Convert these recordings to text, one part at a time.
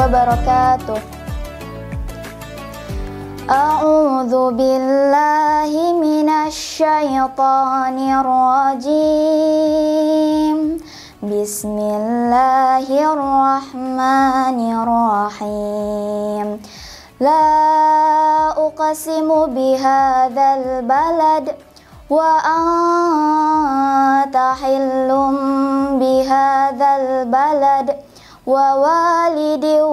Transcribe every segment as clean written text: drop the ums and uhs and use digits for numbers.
wabarakatuh. A'udzu billahi minasy syaithanir rajim. Bismillahirrahmanirrahim. La uqsimu bihadzal balad wa anta hillum bihadzal balad wa walidin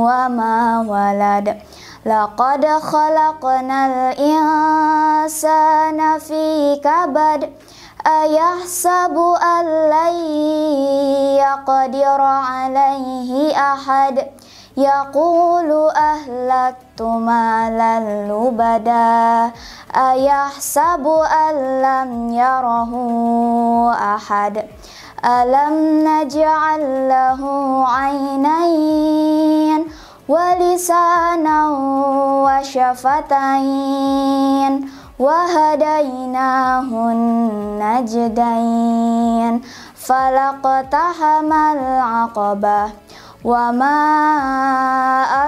wa ma walad. Laqad khalaqnal insana fi kabad. Ayahsabu an lan yaqdira alaihi ahad. Yaqulu ahlaktu malan lubada. Ayahsabu an lam yarahu ahad. Alam naj'al lahu 'ainayn wa lisanan wa syafatain wa hadainahun najdain. Falaqtahamal 'aqabah wa ma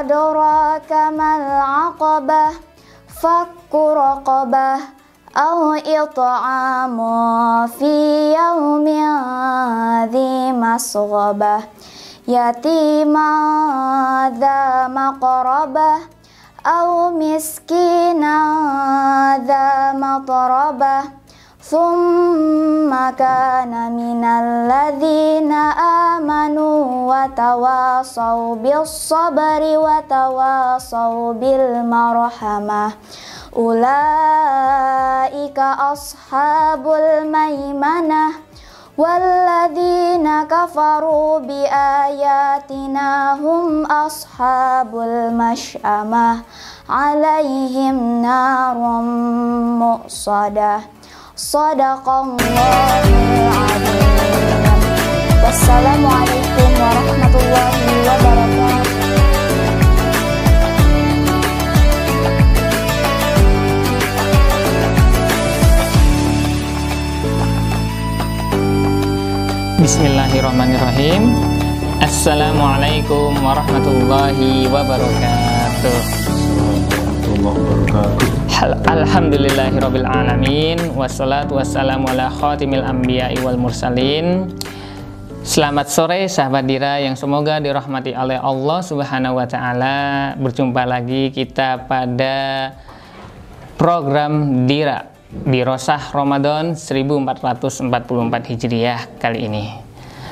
adraka mal 'aqabah. Fakku raqabah aw it'amu fi yaumin dhi masghabah. Yatima dha maqrabah aw miskina dha matrabah. Thumma kana minal ladzina amanu wa tawasaw bis sabri wa tawasaw bil marhamah. Ulaika ashabul maimanah. Walladzina kafaru bi ayatina hum ashabul masy'amah. Alaihim narum muqsadah. Shadaqallahul adzim. Wassalamualaikum warahmatullahi wabarakatuh. Bismillahirrahmanirrahim. Assalamualaikum warahmatullahi wabarakatuh. Alhamdulillahirabbil alamin. Wassalatu wassalamu ala khatimil anbiya'i wal mursalin. Selamat sore sahabat Dira yang semoga dirahmati oleh Allah Subhanahu wa taala. Berjumpa lagi kita pada program Dira Dirosah Ramadan 1444 Hijriah kali ini.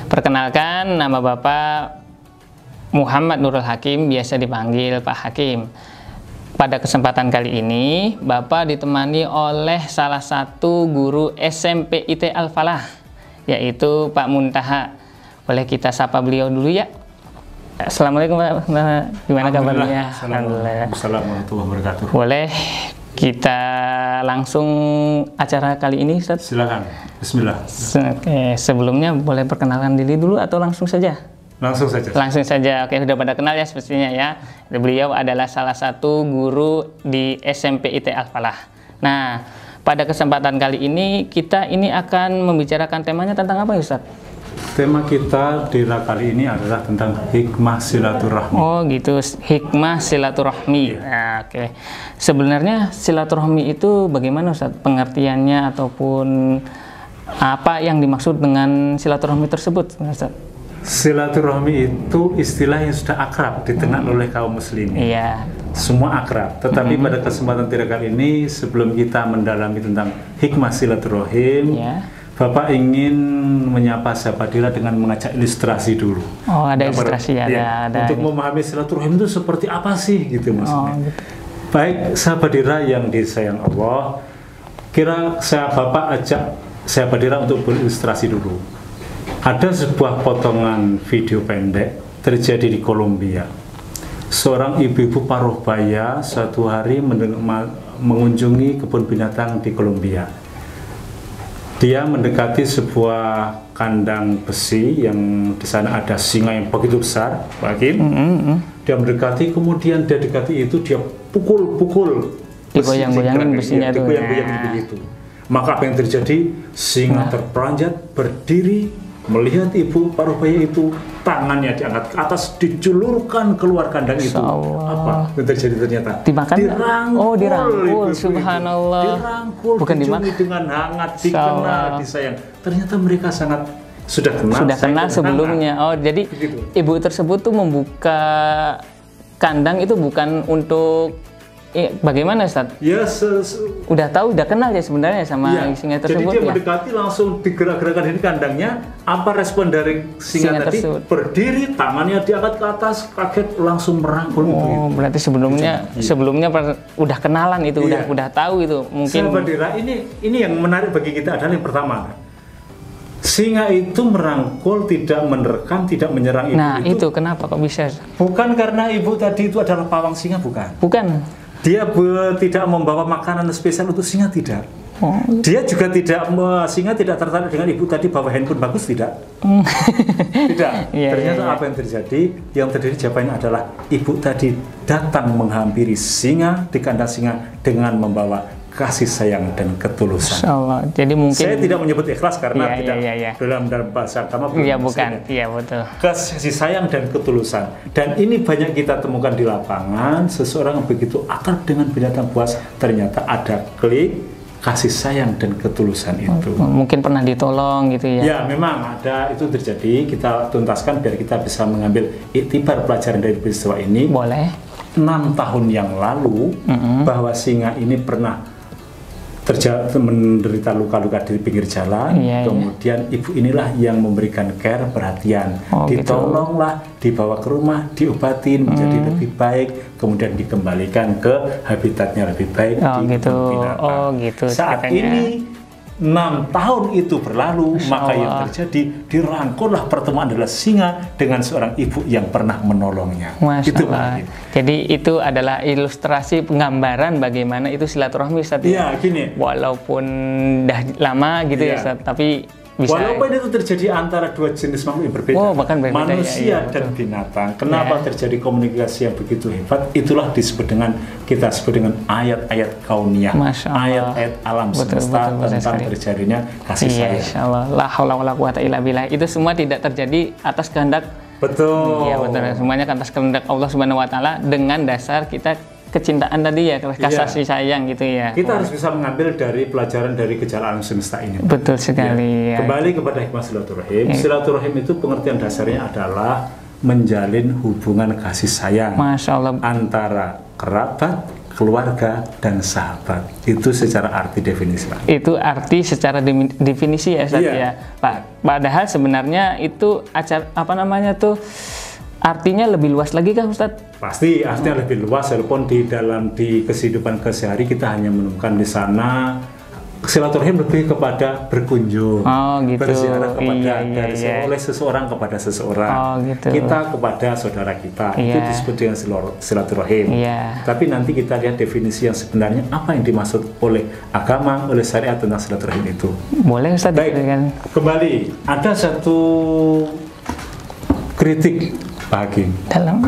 Perkenalkan, nama Bapak Muhammad Nurul Hakim, biasa dipanggil Pak Hakim. Pada kesempatan kali ini, Bapak ditemani oleh salah satu guru SMP IT Al-Falah, yaitu Pak Muntaha. Boleh kita sapa beliau dulu ya? Assalamualaikum Pak, gimana kabarnya? Alhamdulillah. Assalamualaikum warahmatullahi wabarakatuh. Boleh kita langsung acara kali ini, Ustaz? Silakan. Bismillah. Oke, sebelumnya boleh perkenalkan diri dulu atau langsung saja? Langsung saja. Langsung saja. Oke, sudah pada kenal ya sepertinya ya. Beliau adalah salah satu guru di SMP IT Al-Falah. Nah, pada kesempatan kali ini kita akan membicarakan temanya tentang apa ya, Ustaz? Tema kita di kali ini adalah tentang hikmah silaturahmi. Oh gitu, hikmah silaturahmi. Nah, oke. Sebenarnya silaturahmi itu bagaimana, Ustaz? Pengertiannya ataupun apa yang dimaksud dengan silaturahmi tersebut, Ustaz? Silaturahmi itu istilah yang sudah akrab ditenang oleh kaum muslimin. Iya. Semua akrab. Tetapi pada kesempatan kali ini, sebelum kita mendalami tentang hikmah silaturahim, Bapak ingin menyapa sahabat Dira dengan mengajak ilustrasi dulu. Oh, ada ilustrasi ya? Ada. Untuk memahami silaturahim itu seperti apa sih, gitu maksudnya. Oh, gitu. Baik, sahabat Dira yang disayang Allah, Bapak ajak sahabat Dira untuk berilustrasi dulu. Ada sebuah potongan video pendek terjadi di Kolombia. Seorang ibu-ibu paruh baya suatu hari mengunjungi kebun binatang di Kolombia. Dia mendekati sebuah kandang besi yang di sana ada singa yang begitu besar, Pak Hakim. Dia mendekati, kemudian dia dekati itu, dia pukul-pukul, digoyang-goyangin besinya itu. Maka apa yang terjadi? Singa terperanjat, berdiri, melihat ibu paruh bayi itu tangannya diangkat ke atas, dijulurkan keluar kandang itu. Apa yang terjadi ternyata? Dimakan? Dirangkul. Dirangkul. Subhanallah. Dirangkul, bukan dimakan dengan hangat, dikenal, disayang. Ternyata mereka sudah kenal sebelumnya. Oh, jadi begitu. Ibu tersebut tuh membuka kandang itu bukan untuk bagaimana, Ustaz? Ya, udah tahu, udah kenal ya sebenarnya sama singa tersebut. Jadi dia mendekati, langsung digerak-gerakan ini kandangnya. Apa respon dari singa tadi? Tersebut. Berdiri, tangannya diangkat ke atas, kaget, langsung merangkul. Oh, berarti sebelumnya udah kenalan itu, udah tahu itu. Mungkin. Sahabat Dira, ini yang menarik bagi kita adalah yang pertama. Singa itu merangkul, tidak menerkam, tidak menyerang ibu. Nah, itu kenapa kok bisa? Bukan karena ibu tadi itu adalah pawang singa, bukan. Dia tidak membawa makanan spesial untuk singa, tidak. Dia juga singa tidak tertarik dengan ibu tadi bawa handphone bagus, tidak. Tidak. Ternyata apa yang terjadi? Yang terjadi jawabannya adalah ibu tadi datang menghampiri singa di kandang singa dengan membawa kasih sayang dan ketulusan. Jadi mungkin saya tidak menyebut ikhlas karena dalam bahasa agama bukan. Iya, betul. Kasih sayang dan ketulusan. Dan ini banyak kita temukan di lapangan. Seseorang yang begitu akrab dengan binatang buas, ternyata ada klik kasih sayang dan ketulusan itu. Mungkin pernah ditolong gitu ya. Ya, memang ada, itu terjadi. Kita tuntaskan biar kita bisa mengambil iktibar pelajaran dari peristiwa ini. Boleh. 6 tahun yang lalu bahwa singa ini pernah menderita luka-luka di pinggir jalan, kemudian ibu inilah yang memberikan care, perhatian, ditolonglah, dibawa ke rumah, diobatin menjadi lebih baik, kemudian dikembalikan ke habitatnya lebih baik di kebun binatang. Saat ini 6 tahun itu berlalu, maka yang terjadi dirangkullah pertemuan adalah singa dengan seorang ibu yang pernah menolongnya. Itu jadi itu adalah ilustrasi penggambaran bagaimana itu silaturahmi, Ustaz. Iya, gini. Walaupun dah lama gitu ya, Ustaz, tapi bisa. Walaupun itu terjadi antara dua jenis makhluk yang berbeda, bahkan berbeda, manusia dan binatang. Kenapa terjadi komunikasi yang begitu hebat? Itulah kita sebut dengan ayat-ayat kauniyah, ayat-ayat alam semesta tentang terjadinya kasih sayang. La haula wala quwata illa billah. Itu semua tidak terjadi atas kehendak. Betul. Iya, betul. Semuanya atas kehendak Allah Subhanahu wa taala dengan dasar kita kecintaan tadi ya, kasih sayang gitu ya. Kita harus bisa mengambil dari pelajaran dari gejala alam semesta ini. Betul sekali. Kembali kepada hikmah silaturahim. Silaturahim itu pengertian dasarnya adalah menjalin hubungan kasih sayang antara kerabat, keluarga, dan sahabat. Itu secara arti definisi, Pak. Itu arti secara definisi ya, Ustaz ya, Pak. Padahal sebenarnya itu artinya lebih luas lagi kan, Ustadz? Pasti artinya lebih luas, walaupun di kehidupan kesehari kita hanya menemukan di sana silaturahim lebih kepada berkunjung, berziarah kepada oleh seseorang kepada seseorang, kita kepada saudara kita, itu disebut dengan silaturahim. Tapi nanti kita lihat definisi yang sebenarnya apa yang dimaksud oleh agama, oleh syariat tentang silaturahim itu. Boleh, Ustadz? Baik, kembali ada satu kritik pagi.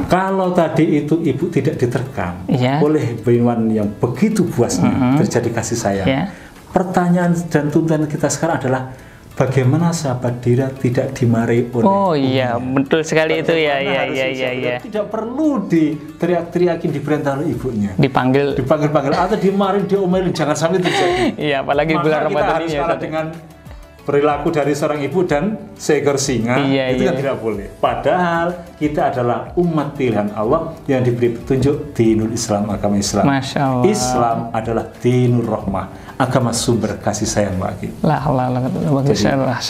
Kalau tadi itu ibu tidak diterkam oleh hewan yang begitu buasnya, terjadi kasih sayang. Pertanyaan dan tuntutan kita sekarang adalah bagaimana sahabat Dira tidak dimarahi oleh betul sekali itu ya. Tidak perlu diteriak-teriakin, diperintah oleh ibunya. Dipanggil atau dimarahin, diomelin, jangan sampai terjadi. Iya, apalagi bulan Ramadan ini ya. Dengan perilaku dari seorang ibu dan seekor singa, itu kan tidak boleh. Padahal kita adalah umat pilihan Allah yang diberi petunjuk dinul Islam, agama Islam. Masya Allah. Islam adalah dinul rahmah, agama sumber kasih sayang bagi.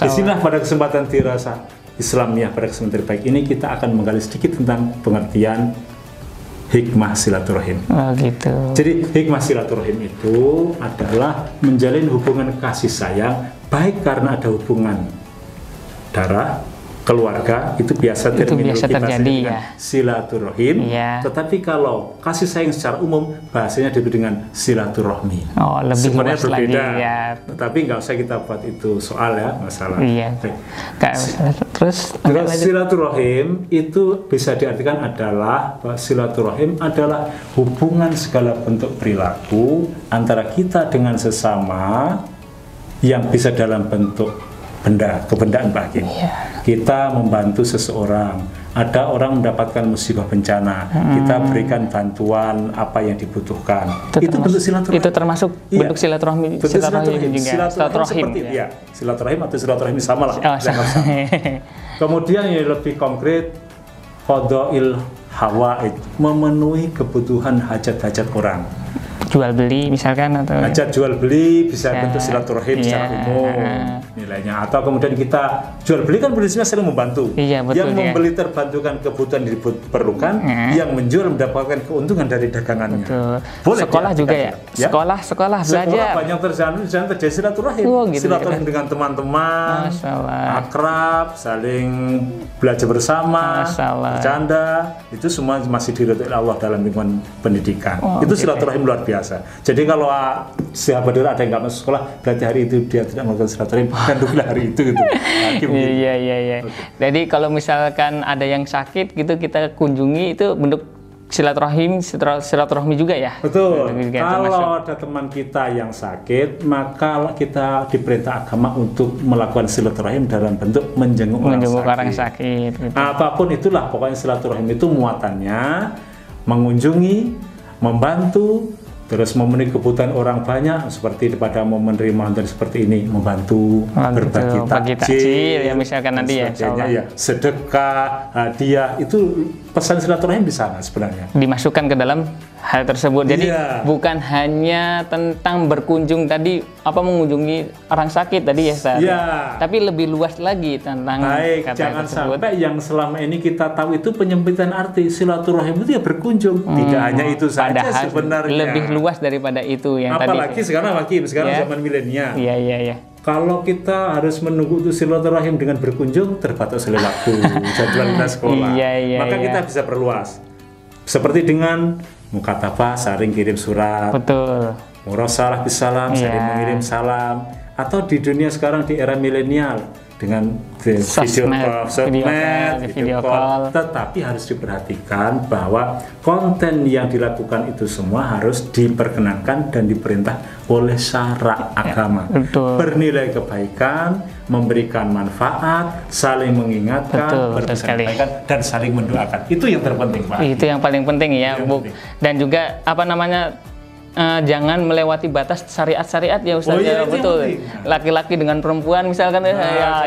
Disinilah pada kesempatan dirasa Islamiyah pada kesempatan terbaik ini kita akan menggali sedikit tentang pengertian hikmah silaturahim. Jadi hikmah silaturahim itu adalah menjalin hubungan kasih sayang, baik karena ada hubungan darah, keluarga, itu biasa terjadi silaturahim. Tetapi kalau kasih sayang secara umum bahasanya disebut dengan silaturahmi. Lebih sebenarnya luas berbeda, lagi, tetapi nggak usah kita buat itu soal masalah. Terus silaturahim itu bisa diartikan adalah silaturahim adalah hubungan segala bentuk perilaku antara kita dengan sesama yang bisa dalam bentuk kebendaan Pak Hakim. Kita membantu seseorang, ada orang mendapatkan musibah bencana, kita berikan bantuan apa yang dibutuhkan. Itu bentuk silaturahim. Itu termasuk bentuk silaturahmi. Silaturahim seperti ya. Silaturahim atau silaturahim sama lah. Kemudian yang lebih konkret, qada'il hawaid, memenuhi kebutuhan hajat-hajat orang. Jual beli misalkan, atau hajat jual beli bisa bentuk silaturahim secara umum nilainya, atau kemudian kita jual beli kan prinsipnya saling membantu. Betul, yang membeli terbantukan kebutuhan yang diperlukan, yang menjual mendapatkan keuntungan dari dagangannya. Boleh. Sekolah juga ya? Sekolah belajar. Sekolah banyak terjadi silaturahim. Silaturahim dengan teman-teman, akrab, saling belajar bersama, bercanda, itu semua masih diridhoi Allah dalam lingkungan pendidikan. Itu silaturahim luar biasa. Jadi kalau sahabat ada yang nggak masuk sekolah, berarti hari itu dia tidak melakukan silaturahim, kan hari itu. Iya. Jadi kalau misalkan ada yang sakit gitu, kita kunjungi, itu bentuk silaturahmi juga ya. Betul. Kalau ada teman kita yang sakit, maka kita diperintah agama untuk melakukan silaturahim dalam bentuk menjenguk orang sakit. Gitu. Apapun itulah, pokoknya silaturahim itu muatannya mengunjungi, membantu, terus memenuhi kebutuhan orang banyak, seperti pada momen Ramadan seperti ini, membantu, berbagi takjil, ya misalkan nanti ya, sedekah, hadiah, itu pesan silaturahim di sana sebenarnya. Dimasukkan ke dalam hal tersebut. Jadi bukan hanya tentang berkunjung tadi, mengunjungi orang sakit tadi ya, Ustaz. Tapi lebih luas lagi tentang kata jangan tersebut. Sampai yang selama ini kita tahu itu penyempitan arti silaturahim itu ya berkunjung. Tidak hanya itu saja sebenarnya. Lebih luas daripada itu yang apalagi tadi. Sekarang zaman milenial. Iya. Kalau kita harus menunggu untuk silaturahim dengan berkunjung, terbatas oleh waktu, jadwal kita sekolah. Maka kita bisa perluas. Seperti dengan mukatabah, saling kirim surat. Betul. Murasalah bisalam, saling mengirim salam. Atau di dunia sekarang di era milenial dengan video call. Tetapi harus diperhatikan bahwa konten yang dilakukan itu semua harus diperkenankan dan diperintah oleh syarak agama. Bernilai kebaikan, memberikan manfaat, saling mengingatkan, berkebaikan, dan saling mendoakan. Itu yang terpenting, Pak. Itu yang paling penting ya, Bu. Dan juga jangan melewati batas syariat-syariat ya, Ustaz. Betul. Laki-laki dengan perempuan misalkan,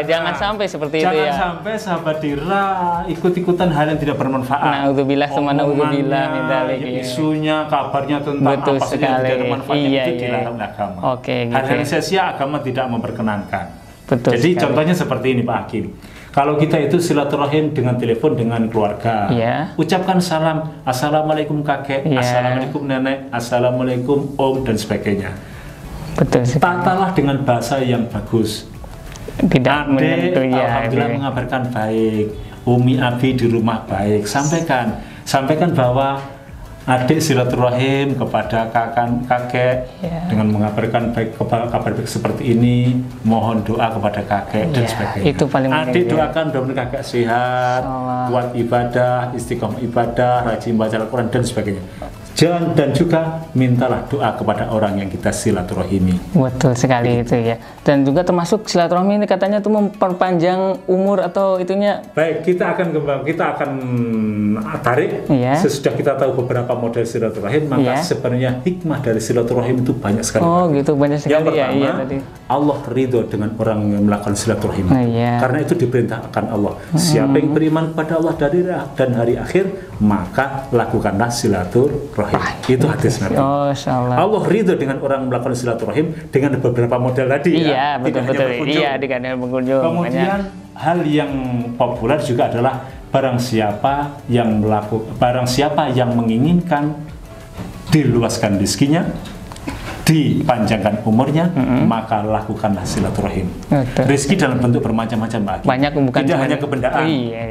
jangan sampai seperti itu ya. Jangan sampai sahabat Dira ikut-ikutan hal yang tidak bermanfaat. Naudzubillah sama naudzubillah min dzalik. Isunya, kabarnya tentang apa saja yang tidak bermanfaat, itu dilarang agama. Hal-hal yang sia-sia agama tidak memperkenankan. Jadi contohnya seperti ini, Pak Hakim. Kalau kita itu silaturahim dengan telepon dengan keluarga, ucapkan salam, assalamualaikum kakek, assalamualaikum nenek, assalamualaikum om, dan sebagainya. Tatalah dengan bahasa yang bagus. Adek, alhamdulillah mengabarkan baik, Umi Abi di rumah baik. Sampaikan bahwa adik silaturahim kepada kakek dengan mengabarkan kabar baik seperti ini, mohon doa kepada kakek dan sebagainya. Itu paling adik doakan mudah-mudahan kakek sehat, kuat ibadah, istiqomah ibadah, rajin baca Al-Quran dan sebagainya. Dan juga mintalah doa kepada orang yang kita silaturahimi. Betul sekali itu ya. Dan juga termasuk silaturahmi ini katanya itu memperpanjang umur atau itunya. Baik, kita akan tarik sesudah kita tahu beberapa model silaturahim, maka sebenarnya hikmah dari silaturahim itu banyak sekali. Gitu, banyak sekali. Yang pertama, tadi Allah ridho dengan orang yang melakukan silaturahim. Karena itu diperintahkan Allah. Siapa yang beriman kepada Allah dan hari akhir, maka lakukanlah silaturahim. Itu hadis Nabi. Allah ridho dengan orang melakukan silaturahim dengan beberapa model tadi. Betul. Dengan berkunjung. Kemudian hal yang populer juga adalah barang siapa yang menginginkan diluaskan rezekinya, dipanjangkan umurnya, maka lakukanlah silaturahim. Rezeki dalam bentuk bermacam-macam, Pak. Banyak, bukan tidak hanya kebendaan,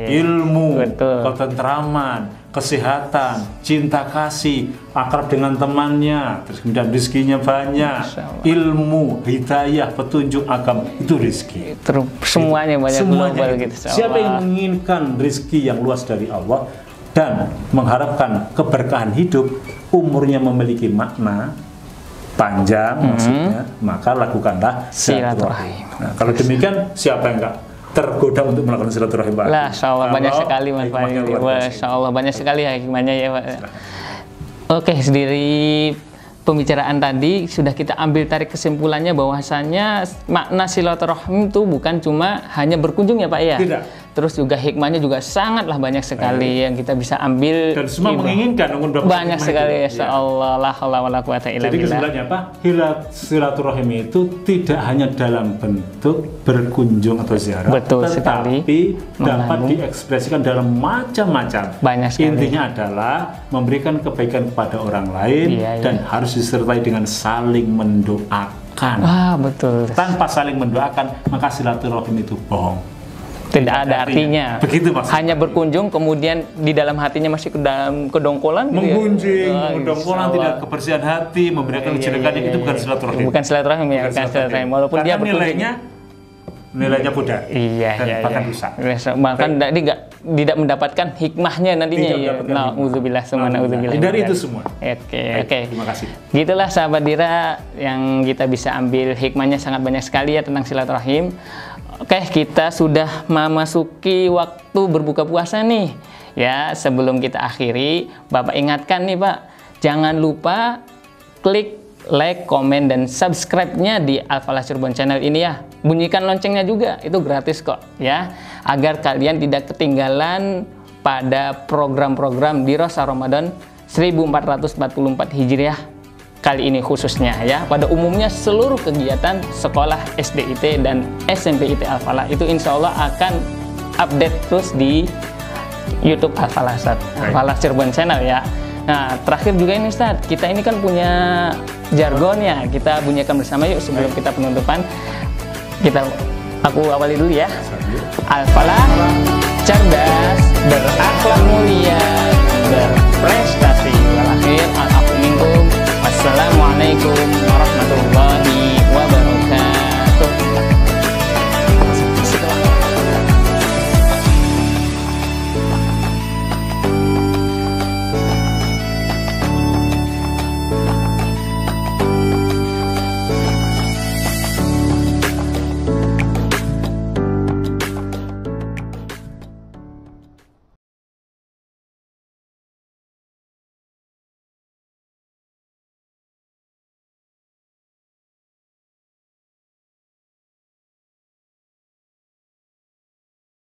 ilmu, ketentraman, kesehatan, cinta kasih, akrab dengan temannya, terus kemudian rezekinya banyak, ilmu, hidayah, petunjuk agama, itu rezeki. Semuanya banyak global gitu. Siapa yang menginginkan rezeki yang luas dari Allah dan mengharapkan keberkahan hidup, umurnya memiliki makna, panjang maksudnya, maka lakukanlah silaturahim. Nah, kalau demikian siapa yang enggak tergoda untuk melakukan silaturahim, Pak? Lah, insyaallah banyak sekali Mas Pak. Insyaallah banyak sekali hikmahnya ya, Pak. Oke, dari pembicaraan tadi sudah kita ambil tarik kesimpulannya bahwasanya makna silaturahim itu bukan cuma hanya berkunjung ya Pak ya. Tidak. Terus juga hikmahnya juga sangatlah banyak sekali yang kita bisa ambil. Dan semua menginginkan banyak sekali ya Allah, la haula wala quwata illa billah. Jadi kesimpulannya apa? Silaturahim itu tidak hanya dalam bentuk berkunjung atau ziarah, betul tetapi sekali, dapat diekspresikan dalam macam-macam. Banyak sekali. Intinya adalah memberikan kebaikan kepada orang lain dan harus disertai dengan saling mendoakan. Betul. Tanpa saling mendoakan, maka silaturahim itu bohong. Tidak ada artinya. Begitu maksudnya. Hanya berkunjung kemudian di dalam hatinya masih ke dalam kedongkolan. Menggunjing, kedongkolan, tidak kebersihan hati, memberikan kejelekan, itu bukan silaturahim. Bukan silaturahim ya, bukan silaturahim. Walaupun karena dia nilainya pudar. Bahkan rusak. Bahkan tidak mendapatkan hikmahnya nantinya ya. Nauzubillah summa nauzubillah. Dari itu semua. Oke. Terima kasih. Gitulah sahabat Dira yang kita bisa ambil hikmahnya sangat banyak sekali ya tentang silaturahim. Oke, kita sudah memasuki waktu berbuka puasa nih. Ya, sebelum kita akhiri, Bapak ingatkan nih Pak, jangan lupa klik like, komen, dan subscribe-nya di Al-Falah Cirebon channel ini ya. Bunyikan loncengnya juga, itu gratis kok ya. Agar kalian tidak ketinggalan pada program-program di Rosa Ramadan 1444 Hijriah kali ini khususnya ya. Pada umumnya seluruh kegiatan sekolah SDIT dan SMPIT Al-Falah itu insya Allah akan update terus di YouTube Al-Falah Cirebon channel ya. Nah, terakhir juga ini Ustaz, kita ini kan punya jargonnya, kita bunyikan bersama yuk sebelum kita penutupan. Aku awali dulu ya. Al-Falah cerdas, berakhlak mulia, berprestasi. Walakhir al-afu minkum. Wassalamualaikum warahmatullahi